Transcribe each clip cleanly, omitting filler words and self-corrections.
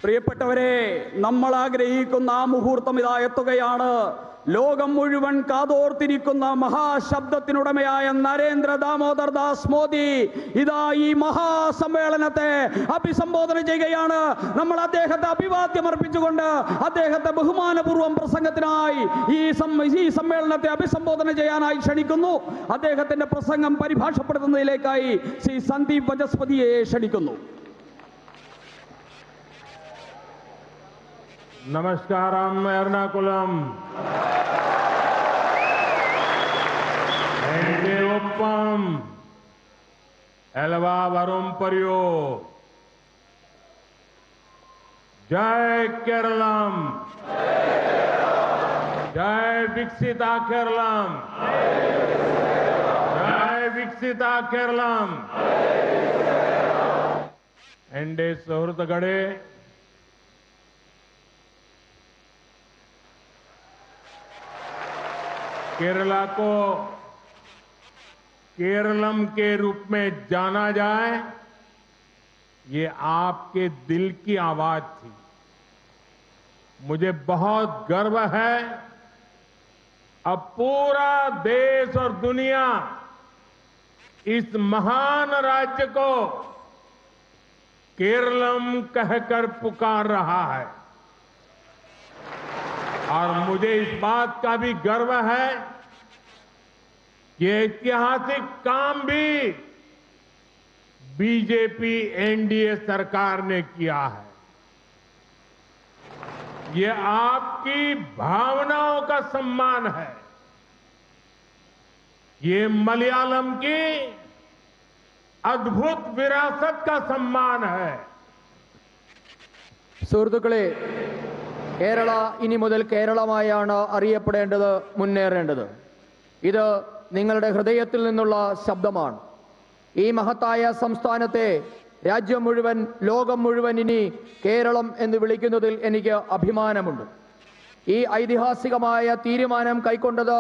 പ്രിയപ്പെട്ടവരെ, നമ്മൾ ആഗ്രഹിക്കുന്ന ആ മുഹൂർത്തം ഇതാ എത്തുകയാണ്. ലോകം മുഴുവൻ കാതോർത്തിരിക്കുന്ന മഹാശബ്ദത്തിനുടമയായ നരേന്ദ്ര ദാമോദർ ദാസ് മോദി ഇതാ ഈ മഹാസമ്മേളനത്തെ അഭിസംബോധന ചെയ്യുകയാണ്. നമ്മൾ അദ്ദേഹത്തെ അഭിവാദ്യം അർപ്പിച്ചുകൊണ്ട് അദ്ദേഹത്തെ ബഹുമാനപൂർവ്വം പ്രസംഗത്തിനായി ഈ സമ്മേളനത്തെ അഭിസംബോധന ചെയ്യാനായി ക്ഷണിക്കുന്നു. അദ്ദേഹത്തിന്റെ പ്രസംഗം പരിഭാഷപ്പെടുത്തുന്നതിലേക്കായി ശ്രീ സന്ദീപ് വചസ്പതിയെ ക്ഷണിക്കുന്നു. Namaskaram Ernakulam. Ende Uppam. Elva Varum Paryo. Jai Keralam. Jai Viksita Keralam. Jai Viksita Keralam. Ende Suhrutagade. Kerala को केरलम के रूप में जाना जाए, ये आपके दिल की आवाज थी। मुझे बहुत गर्व है, अब पूरा देश और दुनिया इस महान राज्य को केरलम कहकर पुकार रहा है। और मुझे इस बात का भी गर्व है कि ऐतिहासिक काम भी बीजेपी एनडीए सरकार ने किया है। ये आपकी भावनाओं का सम्मान है। ये मलयालम की अद्भुत विरासत का सम्मान है। സുഹൃത്തുക്കളെ, കേരള ഇനി മുതൽ കേരളമായാണ് അറിയപ്പെടേണ്ടത്, മുന്നേറേണ്ടത്. ഇത് നിങ്ങളുടെ ഹൃദയത്തിൽ നിന്നുള്ള ശബ്ദമാണ്. ഈ മഹത്തായ സംസ്ഥാനത്തെ രാജ്യം മുഴുവൻ, ലോകം മുഴുവൻ ഇനി കേരളം എന്ന് വിളിക്കുന്നതിൽ എനിക്ക് അഭിമാനമുണ്ട്. ഈ ഐതിഹാസികമായ തീരുമാനം കൈക്കൊണ്ടത്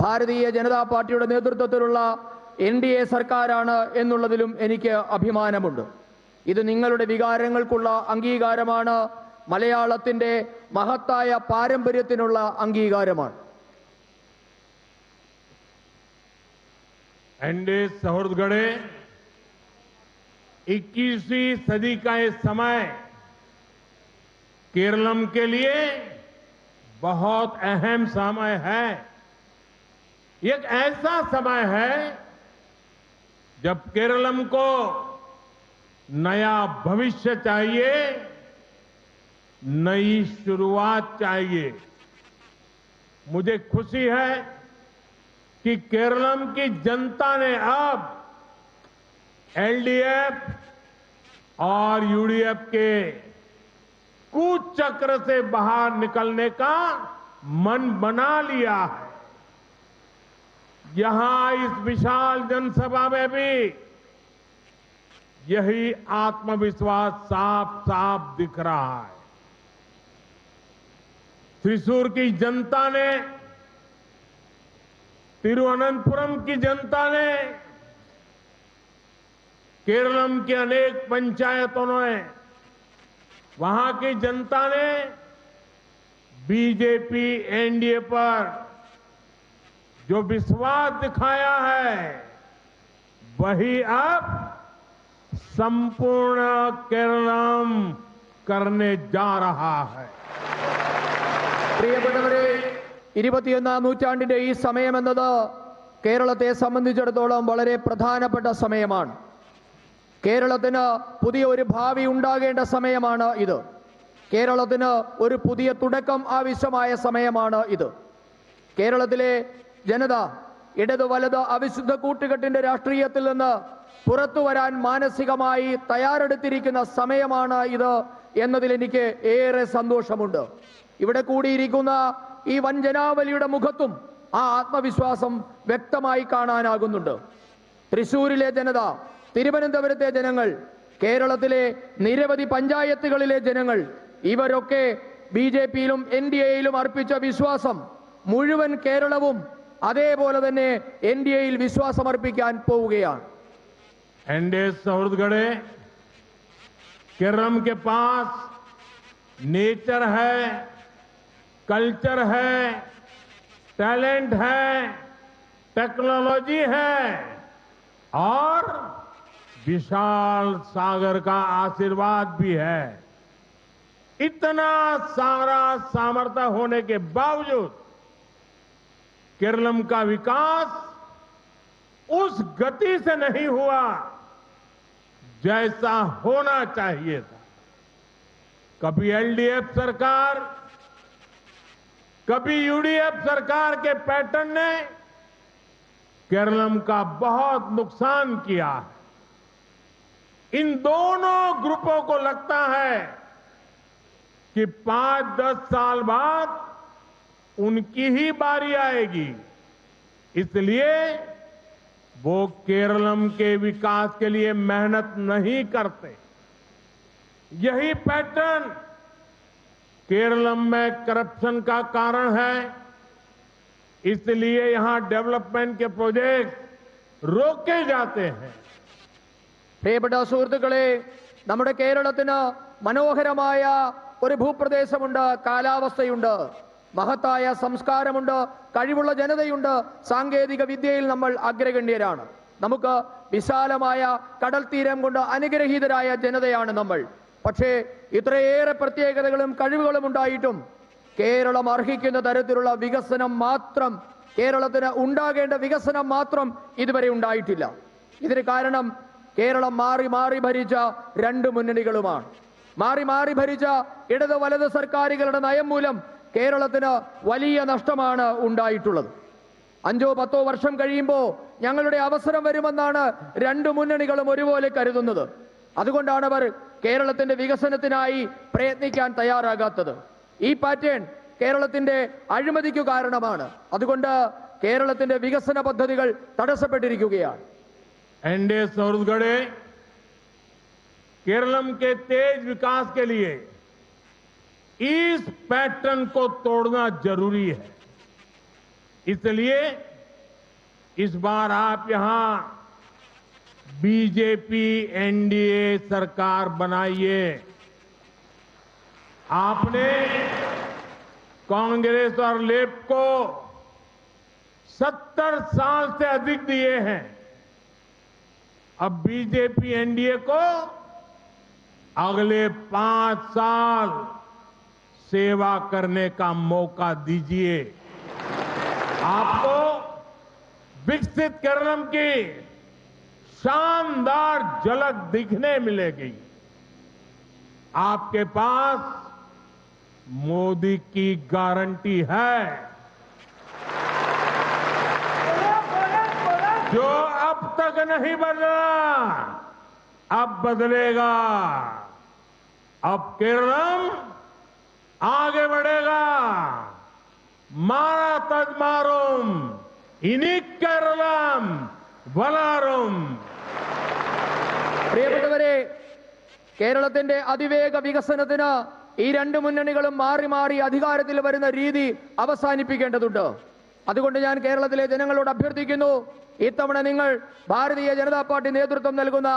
ഭാരതീയ ജനതാ പാർട്ടിയുടെ നേതൃത്വത്തിലുള്ള എൻഡിഎ സർക്കാരാണ് എന്നുള്ളതിലും എനിക്ക് അഭിമാനമുണ്ട്. ഇത് നിങ്ങളുടെ വികാരങ്ങൾക്കുള്ള അംഗീകാരമാണ്. മലയാളത്തിന്റെ മഹത്തായ പാരമ്പര്യത്തിനുള്ള അംഗീകാരമാണ്. एनडीए सहोदरगढ़े 21वीं सदी का ये समय केरलम के लिए बहुत अहम समय है। एक ऐसा समय है जब केरलम को नया भविष्य चाहिए, नई शुरुआत चाहिए। मुझे खुशी है कि केरलम की जनता ने अब एलडीएफ और यूडीएफ के कुचक्र से बाहर निकलने का मन बना लिया है। यहां इस विशाल जनसभा में भी यही आत्मविश्वास साफ साफ दिख रहा है। त्रिशूर की जनता ने, तिरुवनंतपुरम की जनता ने, केरलम की अनेक पंचायतों ने, वहां की जनता ने बीजेपी एनडीए पर जो विश्वास दिखाया है, वही अब संपूर्ण केरलम करने जा रहा है। പ്രിയപ്പെട്ടവരെ, 21ാം നൂറ്റാണ്ടിന്റെ ഈ സമയമെന്നത് കേരളത്തെ സംബന്ധിച്ചിടത്തോളം വളരെ പ്രധാനപ്പെട്ട സമയമാണ്. കേരളത്തിന് പുതിയ ഒരു ഭാവി ഉണ്ടാകേണ്ട സമയമാണ് ഇത്. കേരളത്തിന് ഒരു പുതിയ തുടക്കം ആവശ്യമായ സമയമാണ് ഇത്. കേരളത്തിലെ ജനത ഇടത് വലത് അവിശുദ്ധ കൂട്ടുകെട്ടിന്റെ രാഷ്ട്രീയത്തിൽ നിന്ന് പുറത്തു വരാൻ മാനസികമായി തയ്യാറെടുത്തിരിക്കുന്ന സമയമാണ് ഇത് എന്നതിൽ എനിക്ക് ഏറെ സന്തോഷമുണ്ട്. ഇവിടെ കൂടിയിരിക്കുന്ന ഈ വൻജനാവലിയുടെ മുഖത്തും ആ ആത്മവിശ്വാസം വ്യക്തമായി കാണാനാകുന്നുണ്ട്. തൃശൂരിലെ ജനത, തിരുവനന്തപുരത്തെ ജനങ്ങൾ, കേരളത്തിലെ നിരവധി പഞ്ചായത്തുകളിലെ ജനങ്ങൾ, ഇവരൊക്കെ ബിജെപിയിലും എൻഡിഎയിലും അർപ്പിച്ച വിശ്വാസം മുഴുവൻ കേരളവും അതേപോലെ തന്നെ എൻഡിഎയിൽ വിശ്വാസം അർപ്പിക്കാൻ പോവുകയാണ്. एनडीए सहोदरगढ़े केरलम के पास नेचर है, कल्चर है, टैलेंट है, टेक्नोलॉजी है और विशाल सागर का आशीर्वाद भी है। इतना सारा सामर्थ्य होने के बावजूद केरलम का विकास उस गति से नहीं हुआ जैसा होना चाहिए था। कभी एलडीएफ सरकार, कभी यूडीएफ सरकार के पैटर्न ने केरलम का बहुत नुकसान किया है। इन दोनों ग्रुपों को लगता है कि 5-10 साल बाद उनकी ही बारी आएगी, इसलिए वो केरलम के विकास के लिए मेहनत नहीं करते। यही पैटर्न केरलम में करप्शन का कारण है, इसलिए यहां डेवलपमेंट के प्रोजेक्ट रोके जाते हैं। പ്രിയപ്പെട്ട സുഹൃത്തുക്കളെ, നമ്മുടെ കേരളത്തിന് മനോഹരമായ ഒരു ഭൂപ്രദേശമുണ്ട്, കാലാവസ്ഥയുണ്ട്, മഹത്തായ സംസ്കാരമുണ്ട്, കഴിവുള്ള ജനതയുണ്ട്, സാങ്കേതിക വിദ്യയിൽ നമ്മൾ അഗ്രഗണ്യരാണ്. നമുക്ക് വിശാലമായ കടൽ തീരം കൊണ്ട് അനുഗ്രഹീതരായ ജനതയാണ് നമ്മൾ. പക്ഷേ ഇത്രയേറെ പ്രത്യേകതകളും കഴിവുകളും ഉണ്ടായിട്ടും കേരളം അർഹിക്കുന്ന തരത്തിലുള്ള വികസനം മാത്രം, കേരളത്തിന് ഉണ്ടാകേണ്ട വികസനം മാത്രം ഇതുവരെ ഉണ്ടായിട്ടില്ല. ഇതിന് കാരണം കേരളം മാറി മാറി ഭരിച്ച രണ്ട് മുന്നണികളുമാണ്. മാറി മാറി ഭരിച്ച ഇടത് വലത് സർക്കാരുകളുടെ നയം മൂലം കേരളത്തിന് വലിയ നഷ്ടമാണ് ഉണ്ടായിട്ടുള്ളത്. 5-10 വർഷം കഴിയുമ്പോൾ ഞങ്ങളുടെ അവസരം വരുമെന്നാണ് രണ്ട് മുന്നണികളും ഒരുപോലെ കരുതുന്നത്. അതുകൊണ്ടാണ് അവർ കേരളത്തിന്റെ വികസനത്തിനായി പ്രയത്നിക്കാൻ തയ്യാറാകാത്തത്. ഈ പാറ്റേൺ കേരളത്തിന്റെ അഴിമതിക്ക് കാരണമാണ്. അതുകൊണ്ട് കേരളത്തിന്റെ വികസന പദ്ധതികൾ തടസ്സപ്പെട്ടിരിക്കുകയാണ്. एनडीए छत्तीसगढ़ केरलम के तेज विकास के लिए इस पैटर्न को तोड़ना जरूरी है। इसलिए इस बार आप यहां बीजेपी एनडीए सरकार बनाइए। आपने कांग्रेस और लेफ्ट को 70 साल से अधिक दिए हैं। अब बीजेपी एनडीए को अगले 5 साल सेवा करने का मौका दीजिए। आपको विकसित केरलम की शानदार झलक दिखने मिलेगी। आपके पास मोदी की गारंटी है। जो अब तक नहीं बदला, अब बदलेगा। अब केरलम आगे बढ़ेगा। मारा तजमारुम इनी केरलम वलारुम। പ്രിയപ്പെട്ടവരെ, കേരളത്തിന്റെ അതിവേഗ വികസനത്തിന് ഈ രണ്ട് മുന്നണികളും മാറി മാറി അധികാരത്തിൽ വരുന്ന രീതി അവസാനിപ്പിക്കേണ്ടതുണ്ട്. അതുകൊണ്ട് ഞാൻ കേരളത്തിലെ ജനങ്ങളോട് അഭ്യർത്ഥിക്കുന്നു, ഇത്തവണ നിങ്ങൾ ഭാരതീയ ജനതാ പാർട്ടി നേതൃത്വം നൽകുന്ന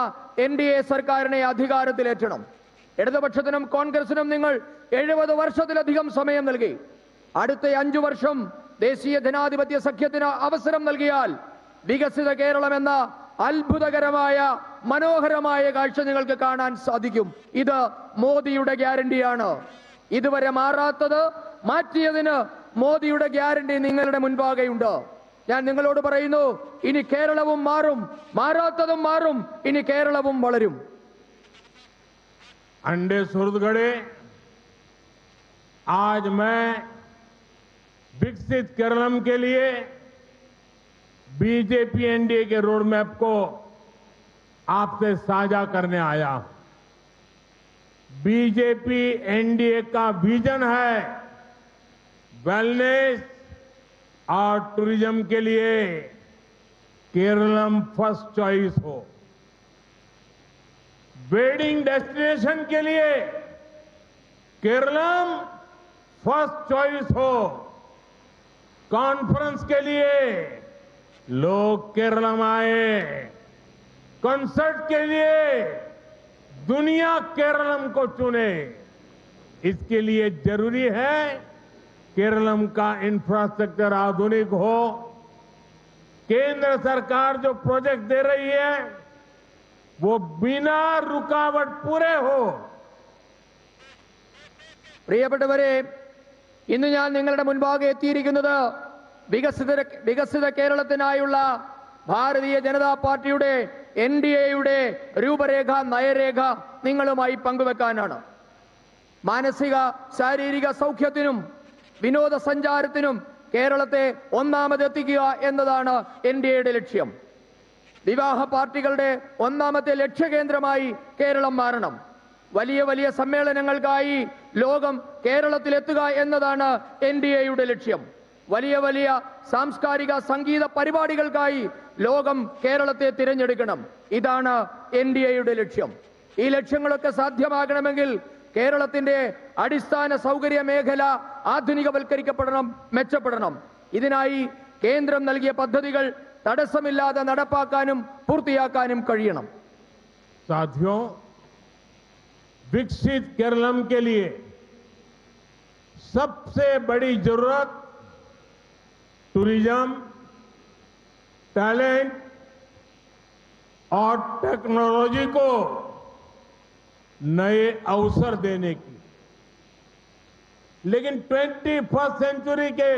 എൻഡിഎ സർക്കാരിനെ അധികാരത്തിലേറ്റണം. ഇടതുപക്ഷത്തിനും കോൺഗ്രസിനും നിങ്ങൾ 70 വർഷത്തിലധികം സമയം നൽകി. അടുത്ത 5 വർഷം ദേശീയ ജനാധിപത്യ സഖ്യത്തിന് അവസരം നൽകിയാൽ വികസിത കേരളം എന്ന അത്ഭുതകരമായ മനോഹരമായ കാഴ്ച നിങ്ങൾക്ക് കാണാൻ സാധിക്കും. ഇത് മോദിയുടെ ഗ്യാരണ്ടിയാണ്. ഇതുവരെ മാറാത്തത് മാറ്റിയതിന് മോദിയുടെ ഗ്യാരണ്ടി നിങ്ങളുടെ മുൻപാകെയുണ്ട്. ഞാൻ നിങ്ങളോട് പറയുന്നു, ഇനി കേരളവും മാറും, മാറാത്തതും മാറും, ഇനി കേരളവും വളരും. अंडे सुरदगढ़े आज मैं विकसित केरलम के लिए बीजेपी एनडीए के रोड मैप को आपसे साझा करने आया हूं। बीजेपी एनडीए का विजन है वेलनेस और टूरिज्म के लिए केरलम फर्स्ट चॉइस हो। वेडिंग डेस्टिनेशन के लिए केरलम फर्स्ट चॉइस हो। कॉन्फ्रेंस के लिए लोग केरलम आए। कंसर्ट के लिए दुनिया केरलम को चुने। इसके लिए जरूरी है केरलम का इंफ्रास्ट्रक्चर आधुनिक हो। केंद्र सरकार जो प्रोजेक्ट दे रही है वो बिना रुकावट पूरे हो। പ്രിയപ്പെട്ടവരെ, ഇന്ന് ഞാൻ നിങ്ങളുടെ മുൻപാകെ എത്തിയിരിക്കുന്നത് വികസിത കേരളത്തിനായുള്ള ഭാരതീയ ജനതാ പാർട്ടിയുടെ NDAയുടെ രൂപരേഖ നയരേഖ നിങ്ങളുമായി പങ്കുവെക്കാനാണ്. മാനസിക ശാരീരിക സൗഖ്യത്തിനും വിനോദസഞ്ചാരത്തിനും കേരളത്തെ ഒന്നാമതെത്തിക്കുക എന്നതാണ് NDAയുടെ ലക്ഷ്യം. വിവാഹ പാർട്ടികളുടെ ഒന്നാമത്തെ ലക്ഷ്യകേന്ദ്രമായി കേരളം മാറണം. വലിയ വലിയ സമ്മേളനങ്ങൾക്കായി ലോകം കേരളത്തിലെത്തുക എന്നതാണ് NDAയുടെ ലക്ഷ്യം. വലിയ വലിയ സാംസ്കാരിക സംഗീത പരിപാടികൾക്കായി ലോകം കേരളത്തെ തിരഞ്ഞെടുക്കണം. ഇതാണ് NDAയുടെ ലക്ഷ്യം. ഈ ലക്ഷ്യങ്ങളൊക്കെ സാധ്യമാകണമെങ്കിൽ കേരളത്തിന്റെ അടിസ്ഥാന സൗകര്യ മേഖല ആധുനികവൽക്കരിക്കപ്പെടണം, മെച്ചപ്പെടണം. ഇതിനായി കേന്ദ്രം നൽകിയ പദ്ധതികൾ തടസ്സമില്ലാതെ നടപ്പാക്കാനും പൂർത്തിയാക്കാനും കഴിയണം. साथियों, विकसित केरलम के लिए सबसे बड़ी जरूरत टूरिज्म, टैलेंट और टेक्नोलॉजी को नए अवसर देने की। लेकिन 21st सेंचुरी के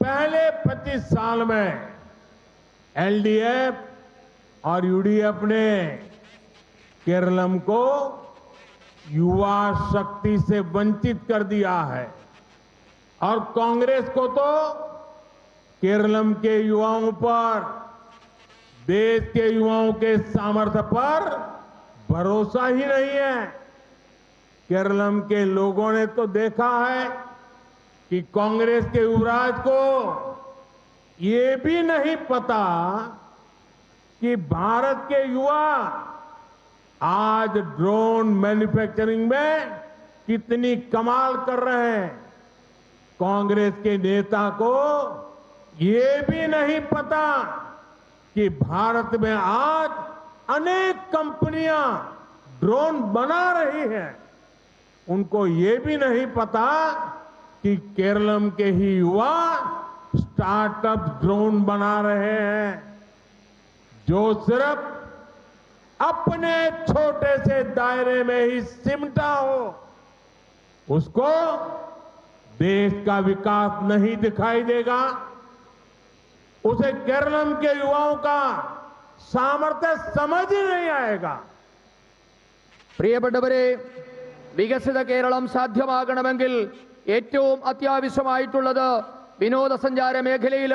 पहले 25 साल में LDF और UDF ने केरलम को युवा शक्ति से वंचित कर दिया है और कांग्रेस को तो केरलम के युवाओं पर, देश के युवाओं के सामर्थ्य पर भरोसा ही नहीं है। केरलम के लोगों ने तो देखा है कि कांग्रेस के युवराज को ये भी नहीं पता कि भारत के युवा आज ड्रोन मैन्युफैक्चरिंग में कितनी कमाल कर रहे हैं। कांग्रेस के नेता को ये भी नहीं पता कि भारत में आज अनेक कंपनियां ड्रोन बना रही हैं। उनको ये भी नहीं पता कि केरलम के ही युवा स्टार्टअप ड्रोन बना रहे हैं जो सिर्फ अपने छोटे से दायरे में ही सिमटा हो। उसको देश का विकास नहीं दिखाई देगा, उसे केरलम के युवाओं का सामर्थ्य समझ ही नहीं आएगा। പ്രിയപ്പെട്ടവരെ, വികസിത കേരളം സാധ്യമാകണമെങ്കിൽ ഏറ്റവും അത്യാവശ്യമായിട്ടുള്ളത് വിനോദസഞ്ചാര മേഖലയിൽ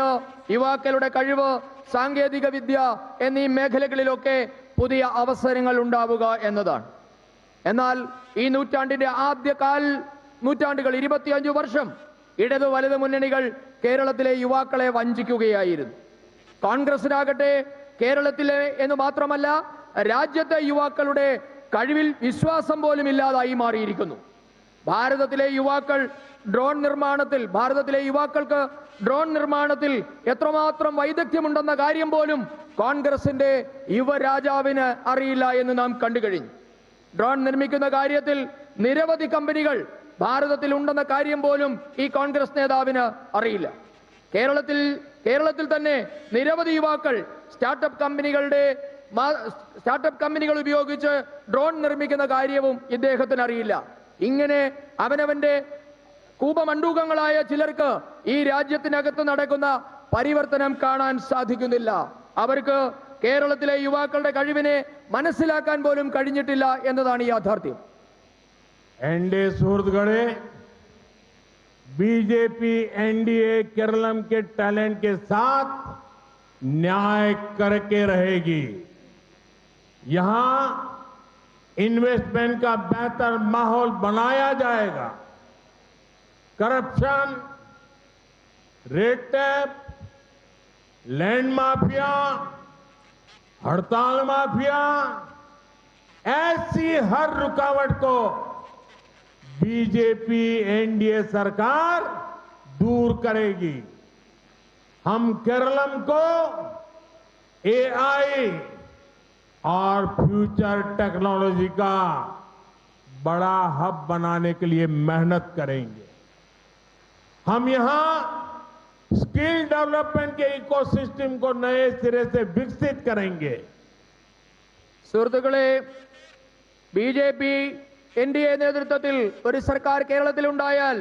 യുവാക്കളുടെ കഴിവ്, സാങ്കേതിക വിദ്യ എന്നീ മേഖലകളിലൊക്കെ പുതിയ അവസരങ്ങൾ ഉണ്ടാവുക എന്നതാണ്. എന്നാൽ ഈ നൂറ്റാണ്ടിന്റെ ആദ്യകാൽ നൂറ്റാണ്ടുകൾ 25 വർഷം ഇടത് വലത് മുന്നണികൾ കേരളത്തിലെ യുവാക്കളെ വഞ്ചിക്കുകയായിരുന്നു. കോൺഗ്രസിനാകട്ടെ കേരളത്തിലെ എന്ന് മാത്രമല്ല രാജ്യത്തെ യുവാക്കളുടെ കഴിവിൽ വിശ്വാസം പോലും ഇല്ലാതായി മാറിയിരിക്കുന്നു. ഭാരതത്തിലെ യുവാക്കൾക്ക് ഡ്രോൺ നിർമ്മാണത്തിൽ എത്രമാത്രം വൈദഗ്ധ്യമുണ്ടെന്ന കാര്യം പോലും കോൺഗ്രസിന്റെ യുവരാജാവിന് അറിയില്ല എന്ന് നാം കണ്ടു കഴിഞ്ഞു. ഡ്രോൺ നിർമ്മിക്കുന്ന കാര്യത്തിൽ നിരവധി കമ്പനികൾ ഭാരതത്തിൽ ഉണ്ടെന്ന കാര്യം പോലും ഈ കോൺഗ്രസ് നേതാവിന് അറിയില്ല. കേരളത്തിൽ തന്നെ നിരവധി യുവാക്കൾ സ്റ്റാർട്ടപ്പ് കമ്പനികൾ ഉപയോഗിച്ച് ഡ്രോൺ നിർമ്മിക്കുന്ന കാര്യവും ഇദ്ദേഹത്തിന് അറിയില്ല. ഇങ്ങനെ അവനവന്റെ കൂപമണ്ഡൂകങ്ങളായ ചിലർക്ക് ഈ രാജ്യത്തിനകത്ത് നടക്കുന്ന പരിവർത്തനം കാണാൻ സാധിക്കുന്നില്ല. അവർക്ക് കേരളത്തിലെ യുവാക്കളുടെ കഴിവിനെ മനസ്സിലാക്കാൻ പോലും കഴിഞ്ഞിട്ടില്ല എന്നതാണ് യാഥാർത്ഥ്യം. एनडीए सुहृदगणे, बीजेपी एनडीए केरलम के टैलेंट के साथ न्याय करके रहेगी। यहां इन्वेस्टमेंट का बेहतर माहौल बनाया जाएगा। Corruption, red tape, land mafia, हड़ताल माफिया, ऐसी हर रुकावट को बीजेपी एनडीए सरकार दूर करेगी। हम केरलम को एआई और फ्यूचर टेक्नोलॉजी का बड़ा हब बनाने के लिए मेहनत करेंगे। हम यहां स्किल डेवलपमेंट के इकोसिस्टम को नए सिरे से विकसित करेंगे। സുഹൃത്തുക്കളെ, BJP NDA നേതൃത്വത്തിൽ ഒരു സർക്കാർ കേരളത്തിലുണ്ടായാൽ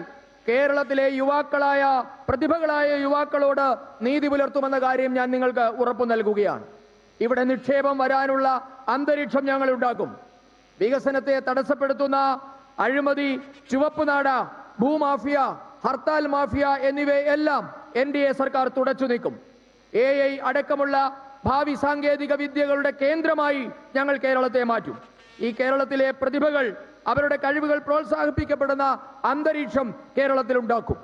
കേരളത്തിലെ യുവാക്കളായ പ്രതിഭകളായ യുവാക്കളോട് നീതി പുലർത്തുമെന്ന കാര്യം ഞാൻ നിങ്ങൾക്ക് ഉറപ്പു നൽകുകയാണ്. ഇവിടെ നിക്ഷേപം വരാനുള്ള അന്തരീക്ഷം ഞങ്ങൾ ഉണ്ടാക്കും. വികസനത്തെ തടസ്സപ്പെടുത്തുന്ന അഴിമതി, ചുവപ്പുനാട, ഭൂമാഫിയ, ഹർത്താൽ മാഫിയ എന്നിവയെല്ലാം NDA സർക്കാർ തുടച്ചു നീക്കും. AI അടക്കമുള്ള ഭാവി സാങ്കേതിക വിദ്യകളുടെ കേന്ദ്രമായി ഞങ്ങൾ കേരളത്തെ മാറ്റും. ഈ കേരളത്തിലെ പ്രതിഭകൾ, അവരുടെ കഴിവുകൾ പ്രോത്സാഹിപ്പിക്കപ്പെടുന്ന അന്തരീക്ഷം കേരളത്തിൽ ഉണ്ടാക്കും.